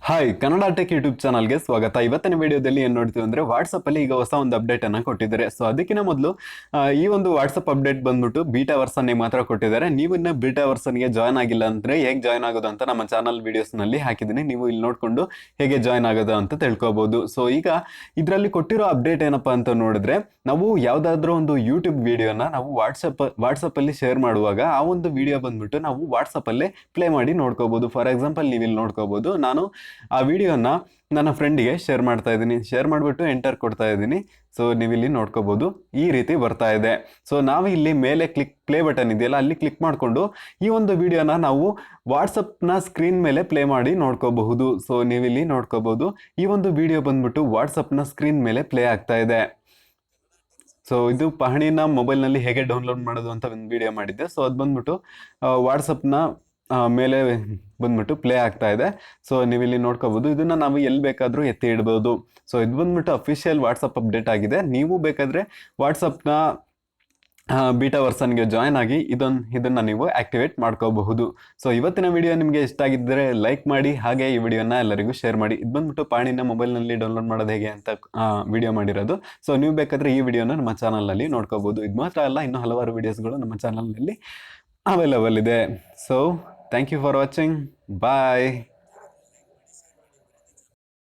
Hi Kannada tech YouTube ಚಾನಲ್ಗೆ ಸ್ವಾಗತ. ಇವತ್ತಿನ ವಿಡಿಯೋದಲ್ಲಿ ಏನು ನೋಡ್ತೀವಿ ಅಂದರೆ ವಾಟ್ಸಪ್ಪಲ್ಲಿ ಈಗ ಹೊಸ ಒಂದು ಅಪ್ಡೇಟನ್ನು ಕೊಟ್ಟಿದ್ದಾರೆ. ಸೊ ಅದಕ್ಕಿಂತ ಮೊದಲು ಈ ಒಂದು ವಾಟ್ಸಪ್ ಅಪ್ಡೇಟ್ ಬಂದ್ಬಿಟ್ಟು ಬೀಟಾ ವರ್ಷನ್ನೇ ಮಾತ್ರ ಕೊಟ್ಟಿದ್ದಾರೆ. ನೀವು ಇನ್ನು ಬೀಟಾ ವರ್ಷನ್ಗೆ ಜಾಯ್ನ್ ಆಗಿಲ್ಲ ಅಂದರೆ ಹೇಗೆ ಜಾಯ್ನ್ ಆಗೋದು ಅಂತ ನಮ್ಮ ಚಾನಲ್ ವೀಡಿಯೋಸ್ನಲ್ಲಿ ಹಾಕಿದ್ದೀನಿ. ನೀವು ಇಲ್ಲಿ ನೋಡಿಕೊಂಡು ಹೇಗೆ ಜಾಯ್ನ್ ಆಗೋದು ಅಂತ ತಿಳ್ಕೊಬೋದು. ಸೊ ಈಗ ಇದರಲ್ಲಿ ಕೊಟ್ಟಿರೋ ಅಪ್ಡೇಟ್ ಏನಪ್ಪ ಅಂತ ನೋಡಿದ್ರೆ, ನಾವು ಯಾವುದಾದ್ರೂ ಒಂದು ಯೂಟ್ಯೂಬ್ ವಿಡಿಯೋನ ನಾವು ವಾಟ್ಸಪ್ಪಲ್ಲಿ ಶೇರ್ ಮಾಡುವಾಗ ಆ ಒಂದು ವಿಡಿಯೋ ಬಂದ್ಬಿಟ್ಟು ನಾವು ವಾಟ್ಸಪ್ಪಲ್ಲೇ ಪ್ಲೇ ಮಾಡಿ ನೋಡ್ಕೋಬೋದು. ಫಾರ್ ಎಕ್ಸಾಂಪಲ್ ನೀವು ಇಲ್ಲಿ ನೋಡ್ಕೋಬೋದು, ನಾನು ಆ ವಿಡಿಯೋನ ನನ್ನ ಫ್ರೆಂಡಿಗೆ ಶೇರ್ ಮಾಡ್ತಾ ಇದ್ದೀನಿ. ಶೇರ್ ಮಾಡಿಬಿಟ್ಟು ಎಂಟರ್ ಕೊಡ್ತಾ ಇದ್ದೀನಿ. ಸೊ ನೀವು ಇಲ್ಲಿ ನೋಡ್ಕೋಬೋದು, ಈ ರೀತಿ ಬರ್ತಾ ಇದೆ. ಸೊ ನಾವು ಇಲ್ಲಿ ಮೇಲೆ ಪ್ಲೇ ಬಟನ್ ಇದೆಯಲ್ಲ, ಅಲ್ಲಿ ಕ್ಲಿಕ್ ಮಾಡಿಕೊಂಡು ಈ ಒಂದು ವಿಡಿಯೋನ ನಾವು ವಾಟ್ಸಪ್ನ ಸ್ಕ್ರೀನ್ ಮೇಲೆ ಪ್ಲೇ ಮಾಡಿ ನೋಡ್ಕೋಬಹುದು. ಸೊ ನೀವಿಲ್ಲಿ ನೋಡ್ಕೋಬಹುದು, ಈ ಒಂದು ವಿಡಿಯೋ ಬಂದ್ಬಿಟ್ಟು ವಾಟ್ಸಪ್ನ ಸ್ಕ್ರೀನ್ ಮೇಲೆ ಪ್ಲೇ ಆಗ್ತಾ ಇದೆ. ಸೊ ಇದು ಪಹಣಿನ ಮೊಬೈಲ್ನಲ್ಲಿ ಹೇಗೆ ಡೌನ್ಲೋಡ್ ಮಾಡೋದು ಅಂತ ಒಂದು ವಿಡಿಯೋ ಮಾಡಿದ್ದೆ. ಸೊ ಅದು ಬಂದ್ಬಿಟ್ಟು ವಾಟ್ಸಪ್ನ ಮೇಲೆ ಬಂದ್ಬಿಟ್ಟು ಪ್ಲೇ ಆಗ್ತಾ ಇದೆ. ಸೊ ನೀವು ಇಲ್ಲಿ ನೋಡ್ಕೋಬಹುದು, ಇದನ್ನ ನಾವು ಎಲ್ಲಿ ಬೇಕಾದರೂ ಎತ್ತಿ ಇಡ್ಬೋದು. ಸೊ ಇದು ಬಂದ್ಬಿಟ್ಟು ಅಫಿಷಿಯಲ್ ವಾಟ್ಸಪ್ ಅಪ್ಡೇಟ್ ಆಗಿದೆ. ನೀವು ಬೇಕಾದರೆ ವಾಟ್ಸಪ್ನ ಬೀಟಾ ವರ್ಷನ್ಗೆ ಜಾಯ್ನ್ ಆಗಿ ಇದನ್ನು ನೀವು ಆಕ್ಟಿವೇಟ್ ಮಾಡ್ಕೋಬಹುದು. ಸೊ ಇವತ್ತಿನ ವಿಡಿಯೋ ನಿಮಗೆ ಇಷ್ಟ ಆಗಿದ್ದರೆ ಲೈಕ್ ಮಾಡಿ, ಹಾಗೆ ಈ ವಿಡಿಯೋನ ಎಲ್ಲರಿಗೂ ಶೇರ್ ಮಾಡಿ. ಇದು ಬಂದ್ಬಿಟ್ಟು ಪಾಣಿನ ಮೊಬೈಲ್ನಲ್ಲಿ ಡೌನ್ಲೋಡ್ ಮಾಡೋದು ಹೇಗೆ ಅಂತ ವಿಡಿಯೋ ಮಾಡಿರೋದು. ಸೊ ನೀವು ಬೇಕಾದರೆ ಈ ವಿಡಿಯೋನ ನಮ್ಮ ಚಾನಲ್ನಲ್ಲಿ ನೋಡ್ಕೋಬಹುದು. ಇದು ಮಾತ್ರ ಅಲ್ಲ, ಇನ್ನೂ ಹಲವಾರು ವಿಡಿಯೋಸ್ಗಳು ನಮ್ಮ ಚಾನಲ್ನಲ್ಲಿ ಅವೈಲೇಬಲ್ ಇದೆ. So thank you for watching. Bye.